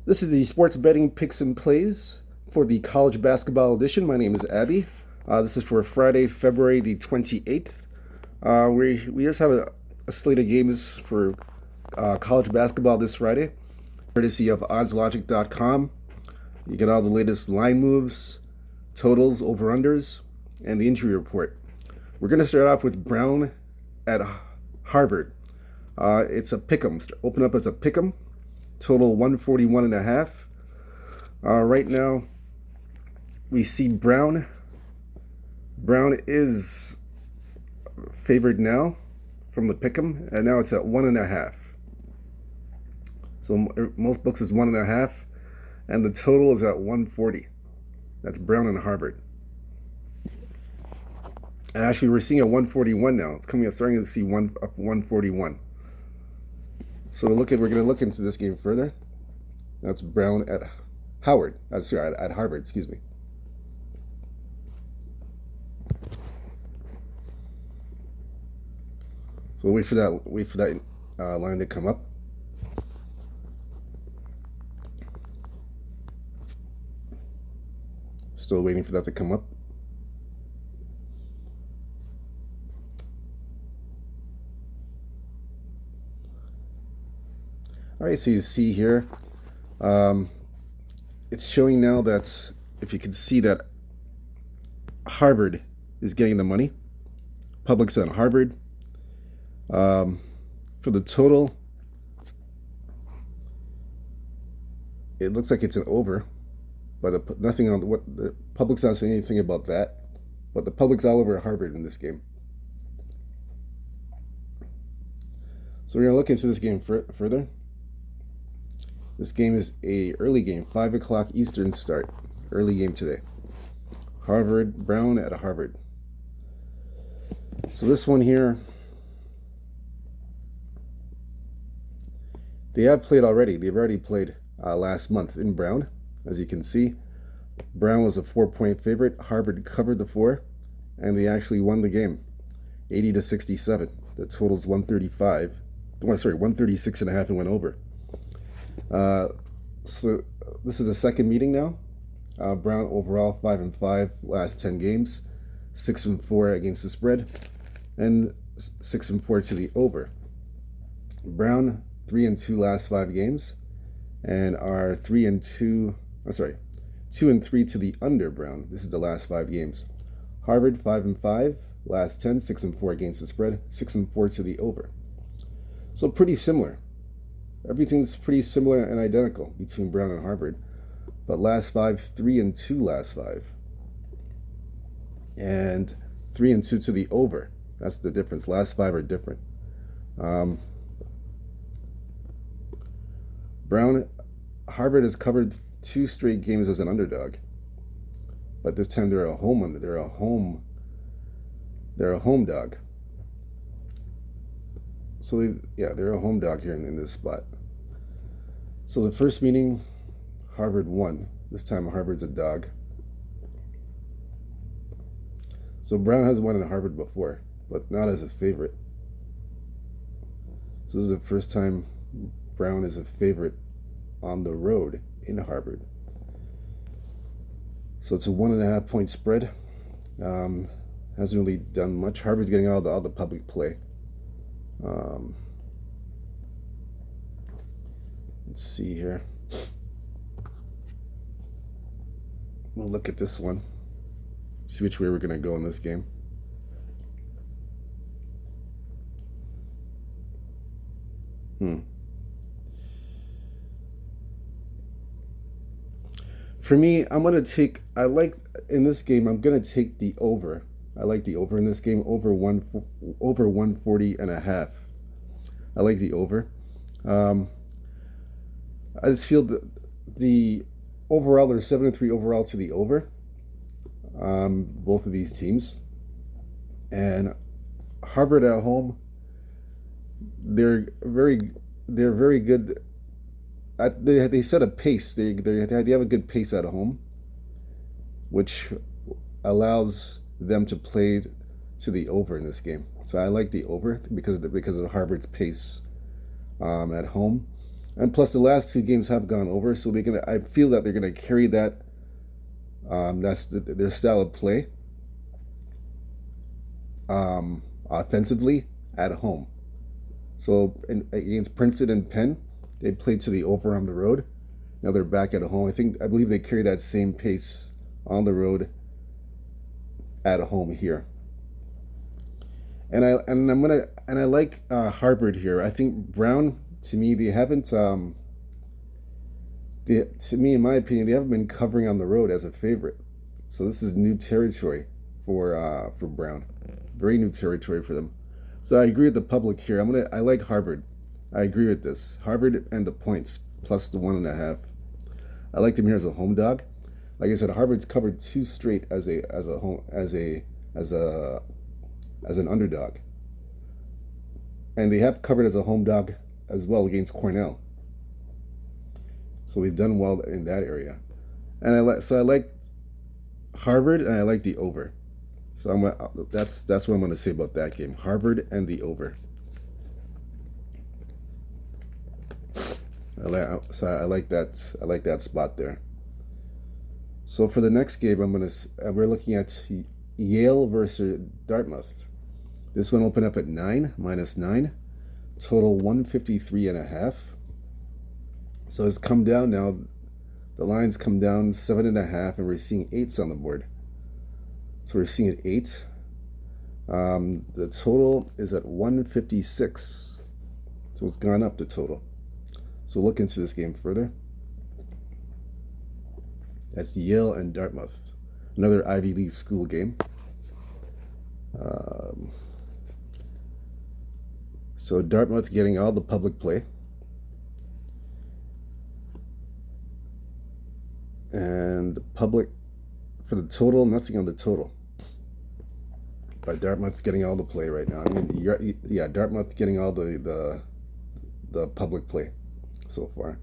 This is the sports betting picks and plays for the college basketball edition. My name is Abby. This is for Friday, February the 28th. We just have a slate of games for college basketball this Friday, courtesy of oddslogic.com. You get all the latest line moves, totals, over-unders, and the injury report. We're going to start off with Brown at Harvard. It's a pick'em. Open up as a pick'em. Total 141.5. Right now, we see Brown. Brown is favored now from the pick'em, and now it's at 1.5. So most books is 1.5, and the total is at 140. That's Brown and Harvard. And actually, we're seeing a 141 now. It's coming up, starting to see 141. So we're going to look into this game further. That's Brown at Howard. At Harvard. Excuse me. So we'll wait for that line to come up. Still waiting for that to come up. All right, so you see here, it's showing now that, if you can see that Harvard is getting the money. Public's on Harvard. For the total, it looks like it's an over, but nothing on what the public's not saying anything about that. But the public's all over Harvard in this game. So we're gonna look into this game further. This game is a early game, 5 o'clock Eastern start. Early game today. Harvard, Brown at Harvard. So this one here, they have played already. They've already played last month in Brown, as you can see. Brown was a 4-point favorite. Harvard covered the 4, and they actually won the game, 80-67. The total's 136.5, and went over. So this is the second meeting now. Brown overall 5-5 last 10 games, 6-4 against the spread, and 6-4 to the over. Brown 3-2 last 5 games, and are 2-3 to the under. Brown. This is the last 5 games. Harvard 5-5 last 10, 6-4 against the spread, 6-4 to the over. So pretty similar. Everything's pretty similar and identical between Brown and Harvard. But last 5, 3-2 last 5. And 3-2 to the over. That's the difference. Last 5 are different. Harvard has covered 2 straight games as an underdog. But this time they're a home dog. So they're a home dog here in this spot. So the first meeting, Harvard won. This time Harvard's a dog. So Brown has won in Harvard before, but not as a favorite. So this is the first time Brown is a favorite on the road in Harvard. So it's a 1.5 point spread. Hasn't really done much. Harvard's getting all the public play. Let's see here. We'll look at this one. See which way we're going to go in this game. For me, in this game, I'm going to take the over. I like the over in this game, over 140.5. I like the over. I just feel that the overall, there's 7-3 overall to the over. Both of these teams. And Harvard at home, they're very good. They set a pace. They have a good pace at home, which allows them to play to the over in this game. So I like the over because of Harvard's pace at home. And plus, the last two games have gone over, so I feel that they're gonna carry that. That's their style of play. Offensively at home. So against Princeton and Penn, they played to the over on the road. Now they're back at home. I believe they carry that same pace on the road at home here. And I like Harvard here. I think Brown, to me, they haven't to me, in my opinion, they haven't been covering on the road as a favorite. So this is new territory for Brown. Very new territory for them. So I agree with the public here. I like Harvard. I agree with this. Harvard and the points plus the 1.5. I like them here as a home dog. Like I said, Harvard's covered 2 straight as an underdog. And they have covered as a home dog as well against Cornell. So they've done well in that area. And I like Harvard, and I like the over. So that's what I'm going to say about that game. Harvard and the over. I like that spot there. So for the next game, we're looking at Yale versus Dartmouth. This one opened up at 9, -9, total 153.5. So it's come down now. The line's come down 7.5, and we're seeing 8s on the board. So we're seeing it 8. The total is at 156. So it's gone up, the total. So look into this game further. That's Yale and Dartmouth. Another Ivy League school game. So Dartmouth getting all the public play. And the public, for the total, nothing on the total. But Dartmouth's getting all the play right now. Dartmouth's getting all the public play so far.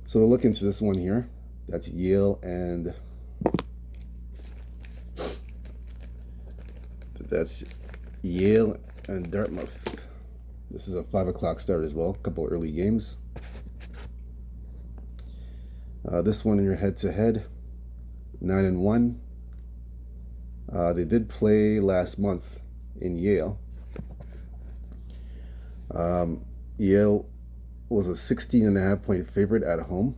So we'll look into this one here. That's Yale and Dartmouth. This is a 5 o'clock start as well. A couple early games. This one in your head-to-head, 9-1. They did play last month in Yale. Yale was a 16.5 point favorite at home.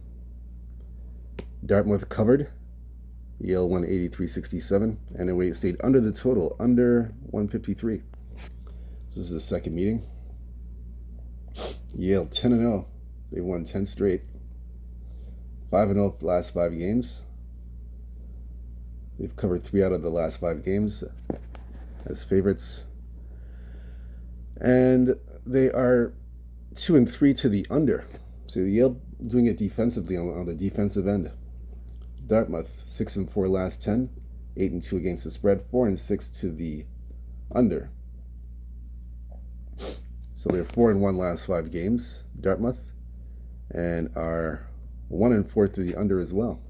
Dartmouth covered. Yale won 83-67, and it stayed under the total, under 153. So this is the second meeting. Yale 10-0. They won 10 straight. 5-0 last 5 games. They've covered 3 out of the last 5 games as favorites. And they are 2-3 to the under. So Yale doing it defensively on the defensive end. Dartmouth 6-4 last 10, 8-2 against the spread, 4-6 to the under. So they're 4-1 last 5 games, Dartmouth, and are 1-4 to the under as well.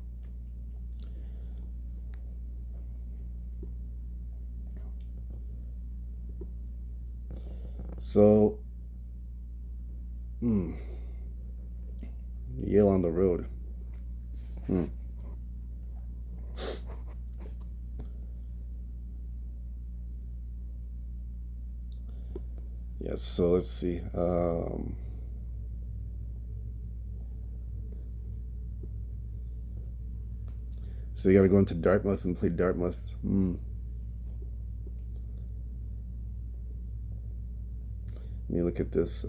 So, Yale on the road. Yes, so let's see. So you got to go into Dartmouth and play Dartmouth. Let me look at this.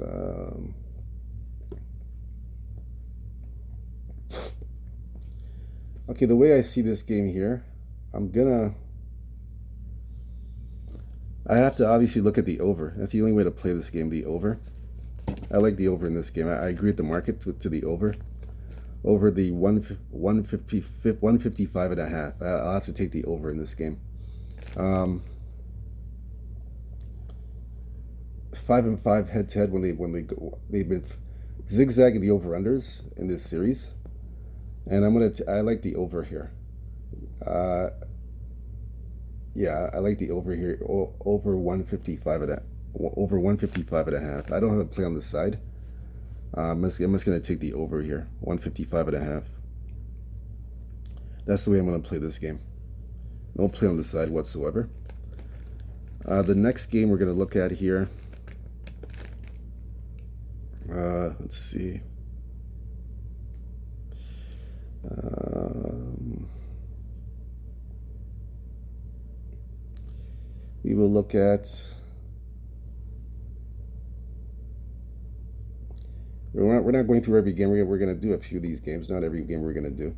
Okay, the way I see this game here, I have to obviously look at the over. That's the only way to play this game, the over. I like the over in this game. I agree with the market to the over. Over the 155.5. I'll have to take the over in this game. 5-5 head-to-head they've been zigzagging the over-unders in this series. And I like the over here. Yeah, I like the over here. Over 155 at over 155.5. I don't have a play on the side, I'm just going to take the over here, 155.5. That's the way I'm going to play this game. No play on the side whatsoever. The next game we're going to look at here. Let's see. We will look at. We're not going through every game. We're going to do a few of these games. Not every game we're going to do.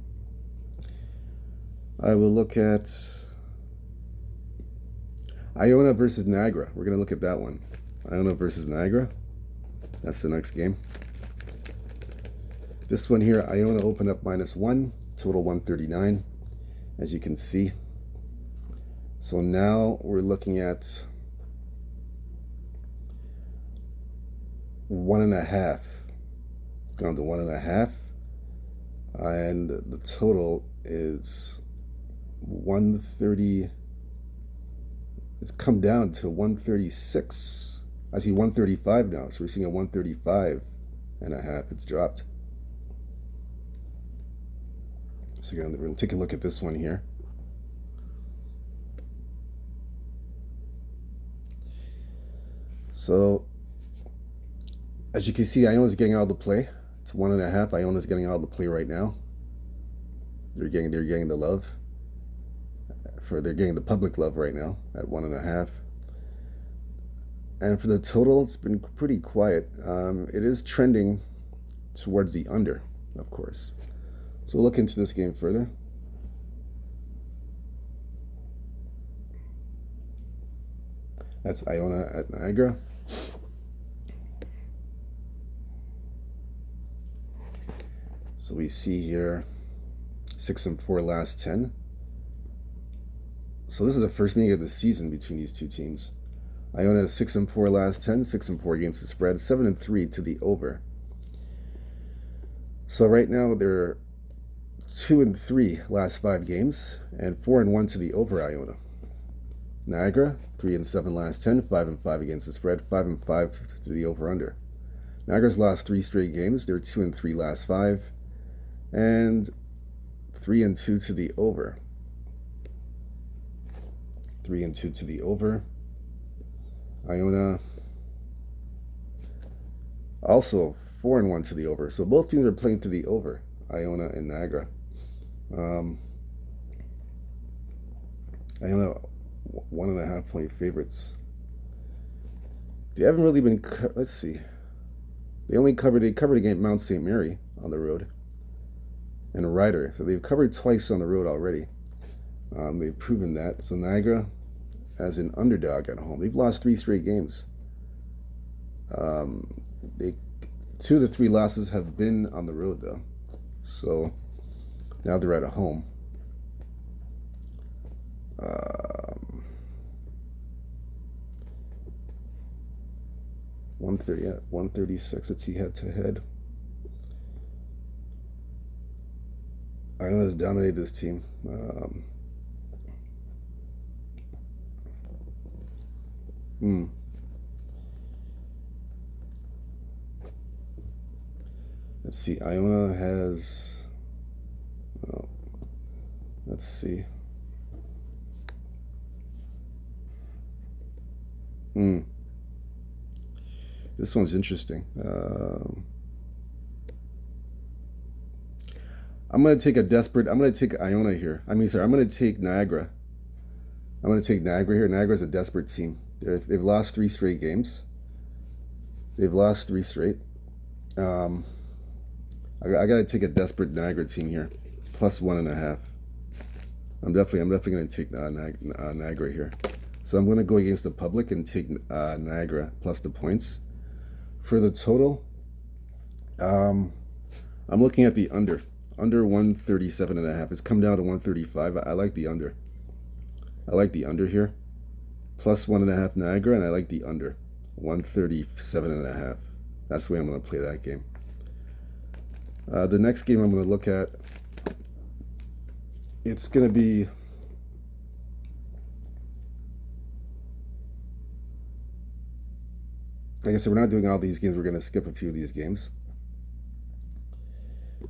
I will look at Iona versus Niagara. We're going to look at that one. Iona versus Niagara. That's the next game. This one here, Iona opened up -1, total 139, as you can see. So now we're looking at 1.5. It's gone to 1.5. And the total is 130. It's come down to 136. I see 135 now. So we're seeing a 135.5. It's dropped. So again, we'll take a look at this one here. So as you can see, Iona's getting out of the play. It's 1.5. Iona's getting out of the play right now. They're getting the love. They're getting the public love right now at 1.5. And for the total, it's been pretty quiet. It is trending towards the under, of course. So we'll look into this game further. That's Iona at Niagara. So we see here 6-4 last 10. So this is the first meeting of the season between these two teams. Iona is 6-4 last 10, 6-4 against the spread, 7-3 to the over. So right now they're 2-3 last 5 games, and 4-1 to the over. Iona. Niagara 3-7 last 10, 5-5 against the spread, 5-5 to the over under. Niagara's lost 3 straight games. They're 2-3 last 5, and 3-2 to the over. 3-2 to the over. Iona also 4-1 to the over. So both teams are playing to the over. Iona and Niagara. Iona 1.5 point favorites. They haven't really been. Let's see. They covered against Mount St. Mary on the road, and a Ryder. So they've covered twice on the road already. They've proven that. So Niagara, as an underdog at home, they've lost 3 straight games. 2 of the 3 losses have been on the road, though. So now they're at home. 136. Let's see head to head. Iona's dominated this team. Let's see. Iona has. Let's see. This one's interesting. I'm going to take Iona here. I'm going to take Niagara. I'm going to take Niagara here. Niagara's a desperate team. They've lost 3 straight games. They've lost 3 straight. I got to take a desperate Niagara team here. Plus 1.5. I'm definitely going to take Niagara here. So I'm going to go against the public and take Niagara plus the points. For the total, I'm looking at the under 137.5. It's come down to 135. I like the under. I like the under here. Plus 1.5 Niagara, and I like the under 137.5. That's the way I'm going to play that game. The next game I'm going to look at, it's going to be like I said, we're not doing all these games. We're going to skip a few of these games.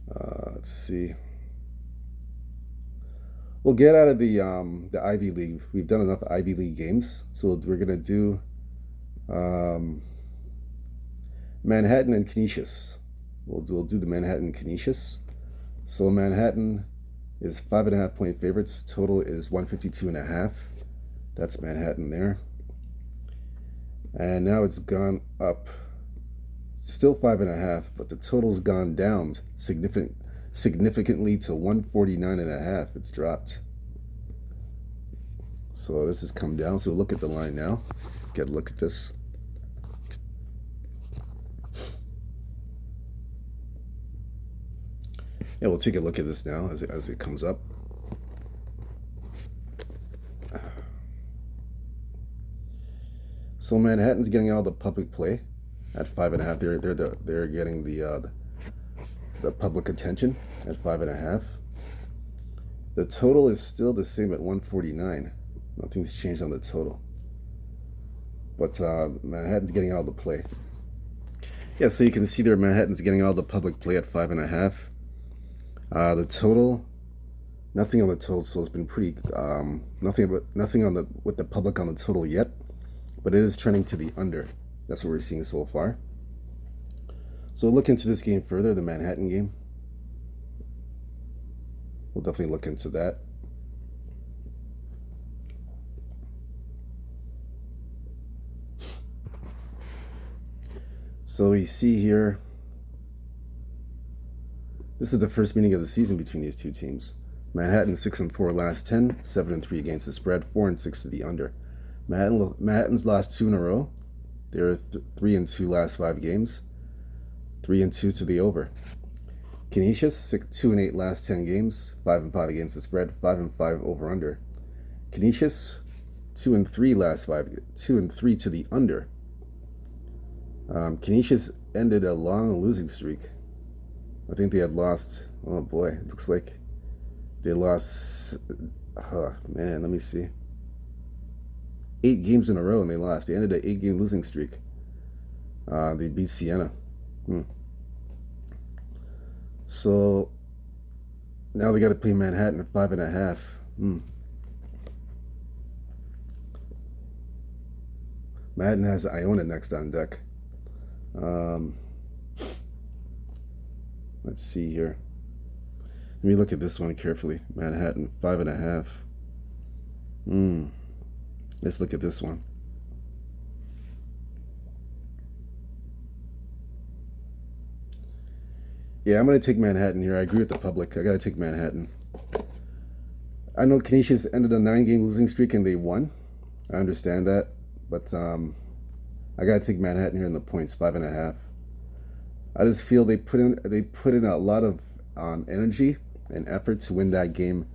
Let's see. We'll get out of the Ivy League. We've done enough Ivy League games, so we're gonna do Manhattan and Canisius. We'll do the Manhattan and Canisius. So Manhattan is 5.5-point favorites. Total is 152.5. That's Manhattan there. And now it's gone up. Still 5.5, but the total's gone down significantly to 149.5. It's dropped. So this has come down. So look at the line now. Get a look at this. Yeah, we'll take a look at this now as it comes up. So Manhattan's getting all the public play at 5.5. They're getting the public attention at 5.5. The total is still the same at 149. Nothing's changed on the total. But Manhattan's getting all the play. Yeah, so you can see there Manhattan's getting all the public play at 5.5. The total, nothing on the total, so it's been pretty nothing on with the public on the total yet, but it is trending to the under. That's what we're seeing so far. So we'll look into this game further, the Manhattan game. We'll definitely look into that. So we see here, this is the first meeting of the season between these two teams. Manhattan 6-4 last 10, 7-3 against the spread, 4-6 to the under. Manhattan's lost 2 in a row. They're 3-2 last 5 games, 3-2 to the over. Canisius 2-8 last 10 games, 5-5 against the spread, 5-5 over under. Canisius 2-3 last 5, 2-3 to the under. Canisius ended a long losing streak. I think they had lost, oh boy, it looks like they lost, man, let me see. 8 games in a row and they lost. They ended an 8-game losing streak. They beat Siena. So now they got to play Manhattan at 5.5. Manhattan has Iona next on deck. Let's see here. Let me look at this one carefully. Manhattan 5.5. Let's look at this one. Yeah, I'm going to take Manhattan here. I agree with the public. I got to take Manhattan. I know Canisius ended a 9-game losing streak and they won. I understand that. But I got to take Manhattan here in the points, 5.5. I just feel they put in a lot of energy and effort to win that game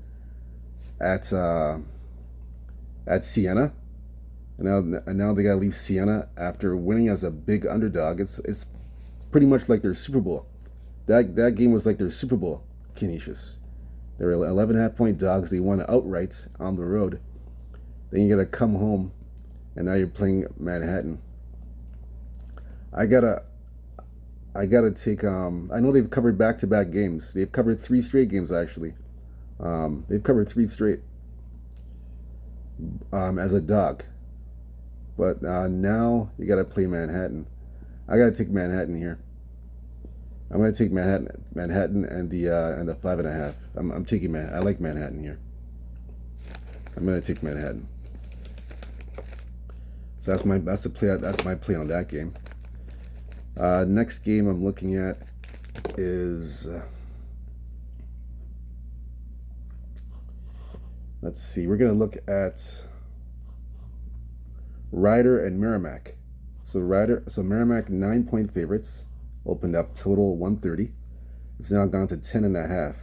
at Siena, and now they gotta leave Siena after winning as a big underdog. It's pretty much like their Super Bowl. That game was like their Super Bowl. Canisius, they were 11.5-point dogs. They won outright on the road. Then you gotta come home, and now you're playing Manhattan. I gotta take. I know they've covered back-to-back games. They've covered 3 straight games actually. They've covered 3 straight. As a dog, but now you got to play Manhattan. I got to take Manhattan here. I'm going to take Manhattan and the 5.5. I'm taking Manhattan. I like Manhattan here. I'm going to take Manhattan. So that's my play on that game. Next game I'm looking at is. Let's see. We're going to look at Rider and Merrimack. So Merrimack 9-point favorites, opened up total 130. It's now gone to 10.5,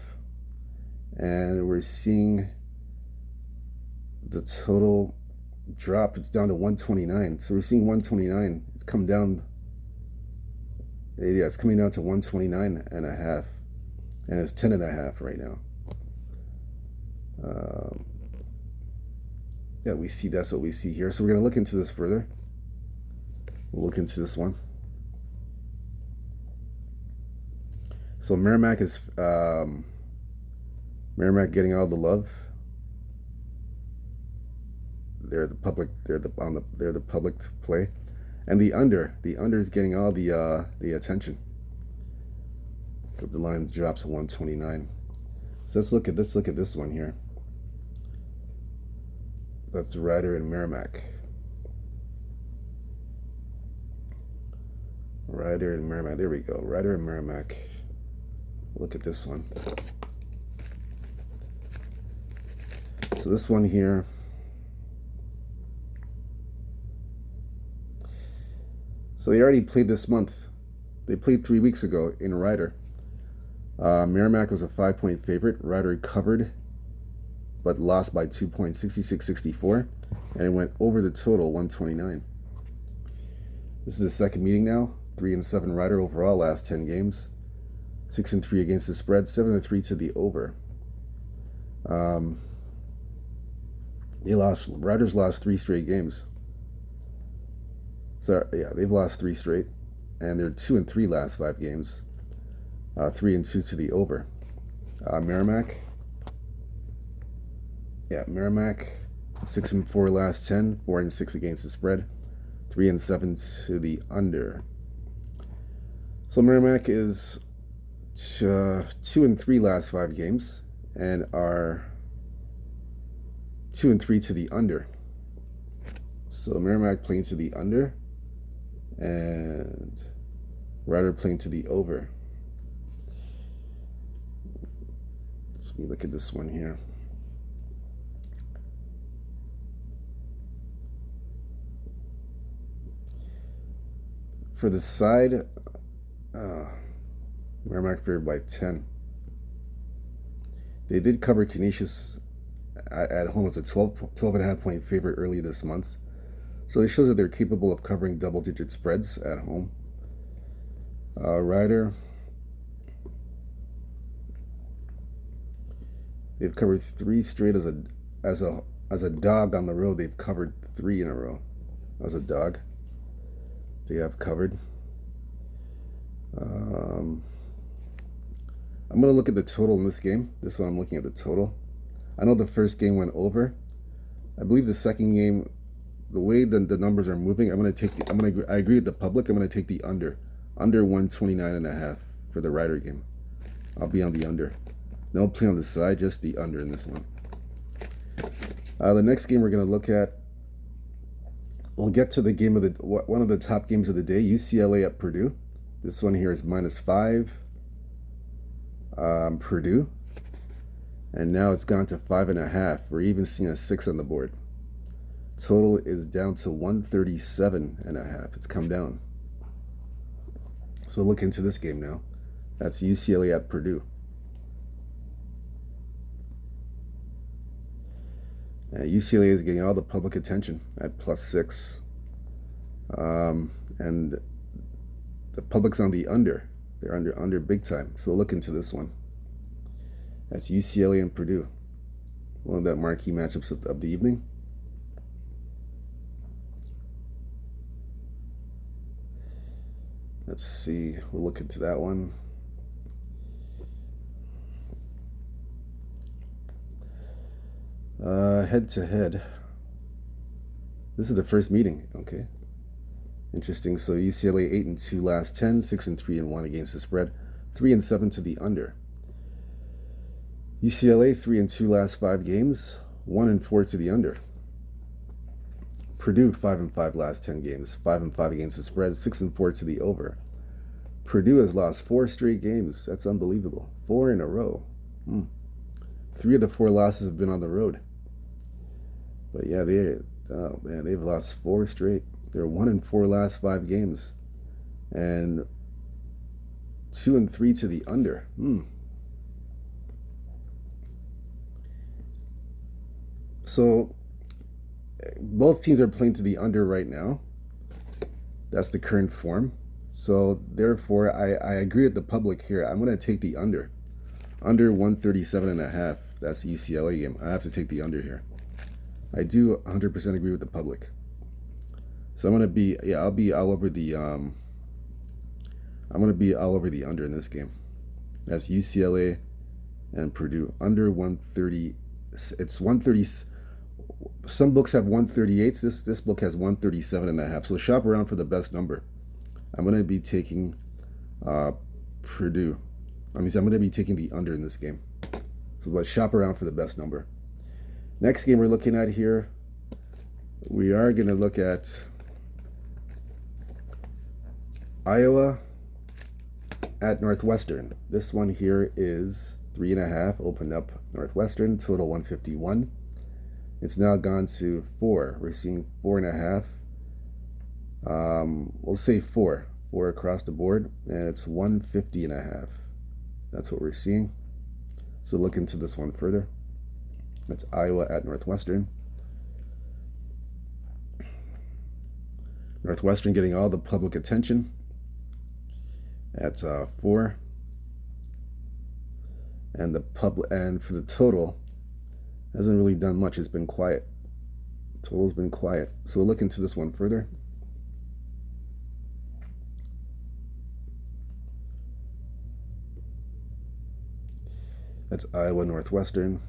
and we're seeing the total drop. It's down to 129. So we're seeing 129. It's come down. Yeah, it's coming down to 129.5, and it's 10.5 right now. Yeah, we see that's what we see here. So we're going to look into this further. We'll look into this one. So So Merrimack is Merrimack getting all the love. They're the public. They're the public to play, and the under is getting all the attention. The line drops to 129. So let's look at this one here. That's the Rider in Merrimack. Rider in Merrimack. There we go. Rider in Merrimack. Look at this one. So this one here. So they already played this month. They played 3 weeks ago in Rider. Merrimack was a 5-point favorite. Rider covered, but lost by 2 points, 66-64, and it went over the total, 129. This is the second meeting now. 3-7 Rider overall last 10 games. 6-3 against the spread. 7-3 to the over. Riders lost 3 straight games. So yeah, they've lost 3 straight, and they're 2-3 last 5 games. 3-2 to the over. Merrimack. Yeah, Merrimack 6-4 last 10, 4-6 against the spread, 3-7 to the under. So Merrimack is 2-3 last 5 games and are 2-3 to the under. So Merrimack playing to the under, and Rider playing to the over. Let me look at this one here. For the side, Merrimack favored by 10. They did cover Canisius at home as a 12.5 point favorite early this month. So it shows that they're capable of covering double-digit spreads at home. Rider, they've covered 3 straight as a dog on the road. They've covered 3 in a row as a dog. They have covered. I'm going to look at the total in this game. This one I'm looking at the total. I know the first game went over. I believe the second game, the way the numbers are moving, I agree with the public. I'm going to take the under 129.5 for the Rider game. I'll be on the under. No play on the side, just the under in this one. The next game we're going to look at, we'll get to the game of one of the top games of the day, UCLA at Purdue. This one here is -5. Purdue, and now it's gone to 5.5. We're even seeing a 6 on the board. Total is down to 137.5. It's come down. So we'll look into this game now. That's UCLA at Purdue. UCLA is getting all the public attention at +6. And the public's on the under. They're under big time. So we'll look into this one. That's UCLA and Purdue. One of the marquee matchups of the evening. Let's see. We'll look into that one. Head to head. This is the first meeting. Okay. Interesting. So UCLA 8-2 last 10, 6-3-1 against the spread, 3-7 to the under. UCLA 3-2 last 5 games, 1-4 to the under. Purdue 5-5 last 10 games, 5-5 against the spread, 6-4 to the over. Purdue has lost 4 straight games. That's unbelievable. 4 in a row. 3 of the 4 losses have been on the road. But yeah, they've lost 4 straight. They're 1-4 last 5 games, and 2-3 to the under. So both teams are playing to the under right now. That's the current form. So therefore, I agree with the public here. I'm going to take the under 137.5. That's the UCLA game. I have to take the under here. I do 100% agree with the public. So I'm gonna be I'll be all over the I'm gonna be all over the under in this game. That's UCLA and Purdue. Under 130. It's 130. Some books have 138s. This book has 137.5. So shop around for the best number. I'm going to be taking Purdue. I'm going to be taking the under in this game. So let's shop around for the best number. Next game we're looking at here, we are going to look at Iowa at Northwestern. This one here is 3.5. Opened up Northwestern, total 151. It's now gone to 4. We're seeing 4.5. We'll say 4 across the board, and it's 150.5. That's what we're seeing. So look into this one further. That's Iowa at Northwestern. Northwestern getting all the public attention at 4. And for the total, hasn't really done much. It's been quiet. Total's been quiet. So we'll look into this one further. That's Iowa Northwestern.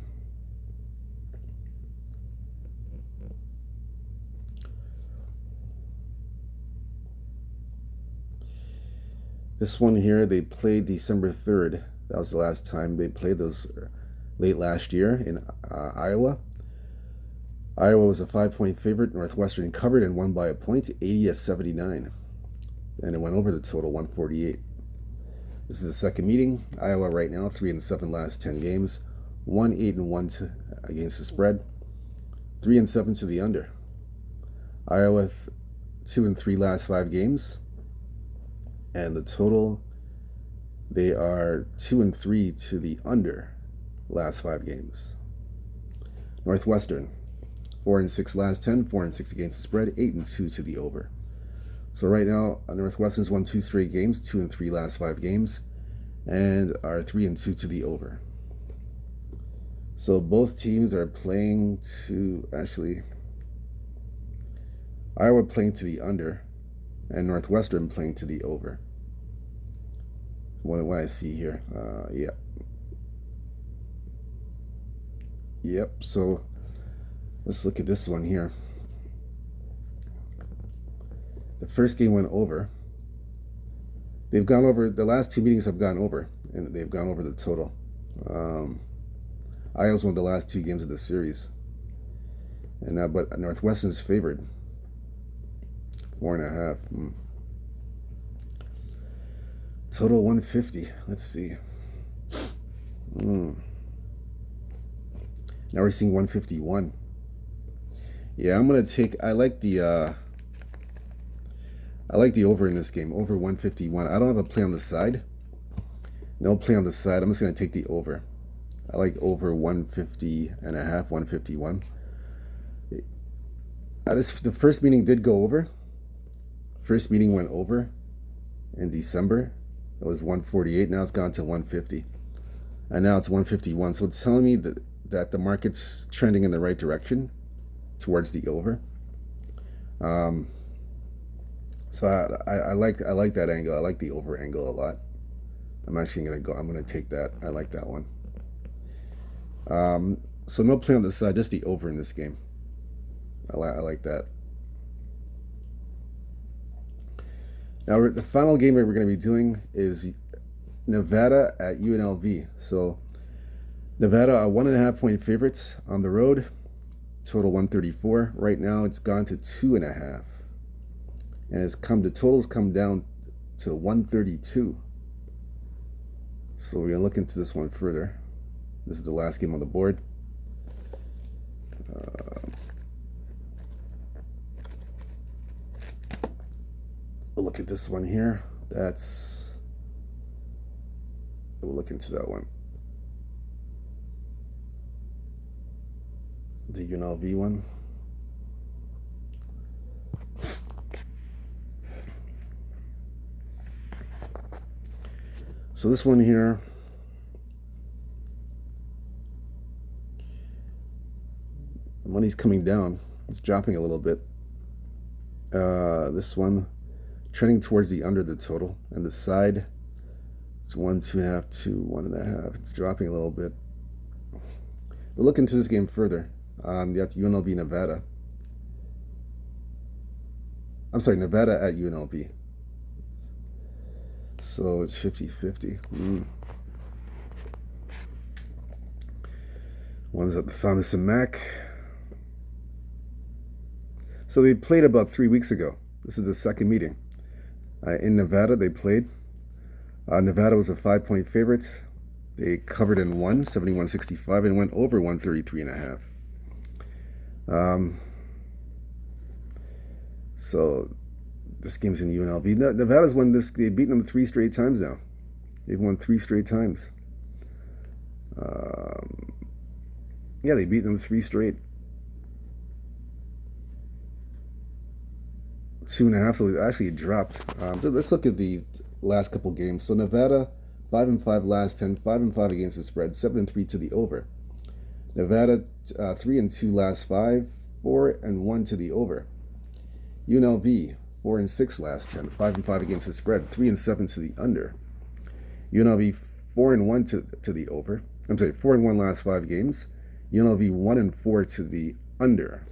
This one here, they played December 3rd. That was the last time they played, those late last year in Iowa. Iowa was a 5-point favorite. Northwestern covered and won by a point, 80-79. And it went over the total, 148. This is the second meeting. Iowa right now, 3-7 last 10 games. 1-8-1 against the spread. 3-7 to the under. Iowa 2-3 last 5 games. And the total, they are 2-3 to the under last 5 games. Northwestern, 4-6 last 10, 4-6 against the spread, 8-2 to the over. So right now, Northwestern's won 2 straight games, 2-3 last 5 games, and are 3-2 to the over. So both teams are playing to, actually, Iowa playing to the under, and Northwestern playing to the over. What I see here, yeah. Yep, so let's look at this one here. The first game went over. They've gone over, the last 2 meetings have gone over, and they've gone over the total. Iowa's won the last 2 games of the series. And now, but Northwestern's favored. 4.5. Total 150. Let's see. Now we're seeing 151. Yeah, I'm gonna take. I like the over in this game. Over 151. I don't have a play on the side. No play on the side. I'm just gonna take the over. I like over 150.5, 151. The first meeting did go over. First meeting went over in December. It was 148. Now it's gone to 150. And now it's 151. So it's telling me that the market's trending in the right direction towards the over. So I like that angle. I like the over angle a lot. I'm gonna take that. I like that one. So no play on the side, just the over in this game. I like that. Now the final game that we're going to be doing is Nevada at UNLV. So Nevada are 1.5 point favorites on the road, total 134. Right now it's gone to 2.5, and the totals come down to 132. So we're gonna look into this one further. This is the last game on the board. We'll look at this one here. We'll look into that one. The UNLV one. So this one here, the money's coming down. It's dropping a little bit. This one trending towards the under the total, and the side It's 1, 2.5, 2, 1.5. It's dropping a little bit. But look into this game further. That's UNLV Nevada. I'm sorry, Nevada at UNLV. So it's 50-50. One's at the Thomas and Mack. So they played about 3 weeks ago. This is the second meeting. In Nevada, they played. Nevada was a 5-point favorite. They covered and won 71-65 and went over 133.5. So this game's in UNLV. Nevada's won this. They've beaten them 3 straight times now. They've won 3 straight times. Yeah, they beat them 3 straight. 2.5. So it actually dropped. Let's look at the last couple games. So Nevada 5-5 last 10, 5-5 against the spread, 7-3 to the over. Nevada 3-2 last 5, 4-1 to the over. UNLV 4-6 last 10, 5-5 against the spread, 3-7 to the under. UNLV 4-1 to the over. I'm sorry, 4-1 last 5 games. UNLV 1-4 to the under.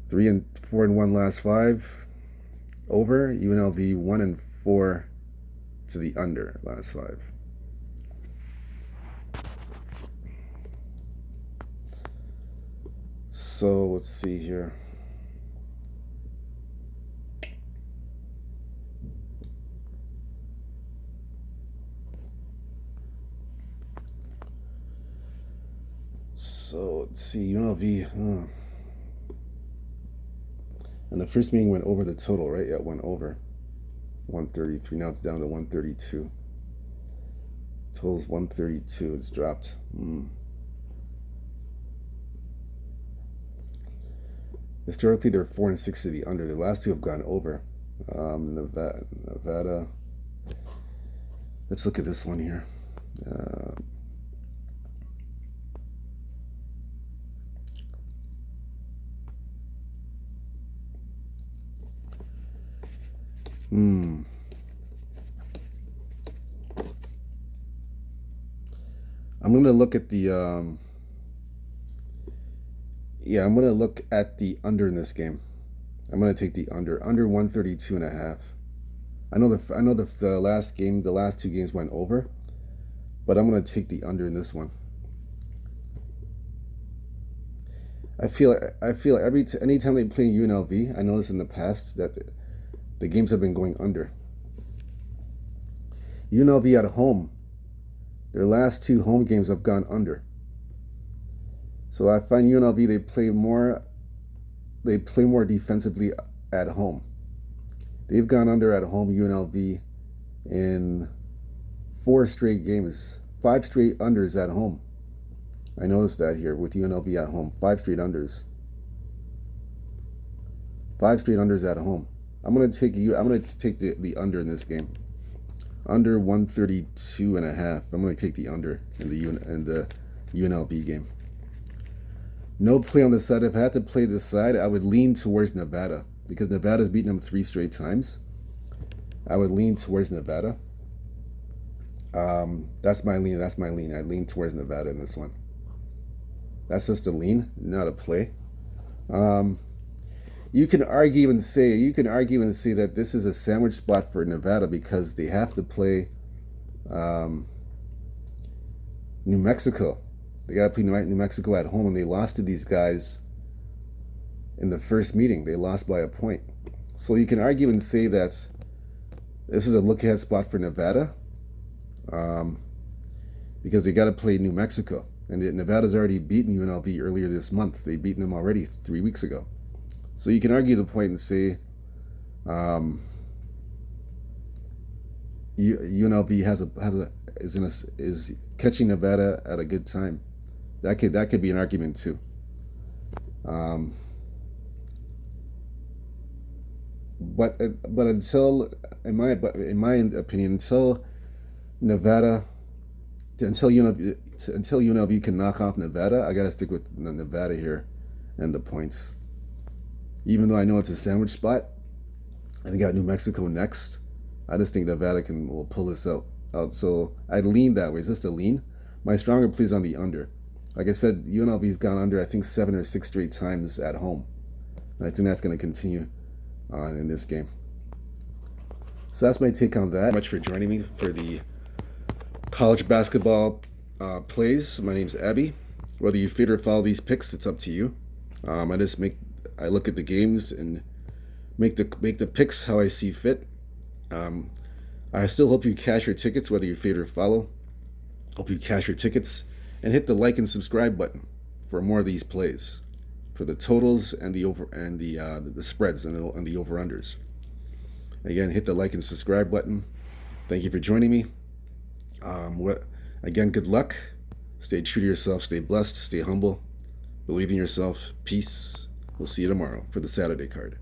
4-1 last 5 over. UNLV 1-4 to the under last 5. So let's see here. So let's see, UNLV. And the first meeting went over the total, right? Yeah, it went over 133. Now it's down to 132. Total's 132. It's dropped. Historically, they're 4-6 to the under. The last 2 have gone over. Nevada. Let's look at this one here. I'm going to look at the I'm going to look at the under in this game. I'm going to take the under 132.5. I know the last game, the last 2 games went over, but I'm going to take the under in this one. I feel anytime they play UNLV, I noticed in the past that the games have been going under. UNLV at home, their last 2 home games have gone under. So I find UNLV, they play more defensively at home. They've gone under at home, UNLV, in 4 straight games, 5 straight unders at home. I noticed that here with UNLV at home, 5 straight unders. 5 straight unders at home. I'm gonna take the under in this game. Under 132.5. I'm gonna take the under in the UNLV game. No play on the side. If I had to play this side, I would lean towards Nevada because Nevada's beaten them 3 straight times. I would lean towards Nevada. That's my lean. I lean towards Nevada in this one. That's just a lean, not a play. You can argue and say that this is a sandwich spot for Nevada because they have to play New Mexico. They got to play New Mexico at home, and they lost to these guys in the first meeting. They lost by a point. So you can argue and say that this is a look-ahead spot for Nevada because they got to play New Mexico. And Nevada's already beaten UNLV earlier this month. They beaten them already 3 weeks ago. So you can argue the point and say UNLV is catching Nevada at a good time. That could be an argument too. But until in my opinion, until UNLV can knock off Nevada, I gotta stick with Nevada here and the points. Even though I know it's a sandwich spot, and they got New Mexico next, I just think the Vatican will pull this out. So I lean that way. It's just a lean. My stronger plays on the under. Like I said, UNLV's gone under, I think, 7 or 6 straight times at home. And I think that's going to continue in this game. So that's my take on that. Thank you much for joining me for the college basketball plays. My name's Abby. Whether you fade or follow these picks, it's up to you. I look at the games and make the picks how I see fit. I still hope you cash your tickets, whether you fade or follow. Hope you cash your tickets and hit the like and subscribe button for more of these plays, for the totals and the spreads and the over unders. Again, hit the like and subscribe button. Thank you for joining me. Again, good luck. Stay true to yourself. Stay blessed. Stay humble. Believe in yourself. Peace. We'll see you tomorrow for the Saturday card.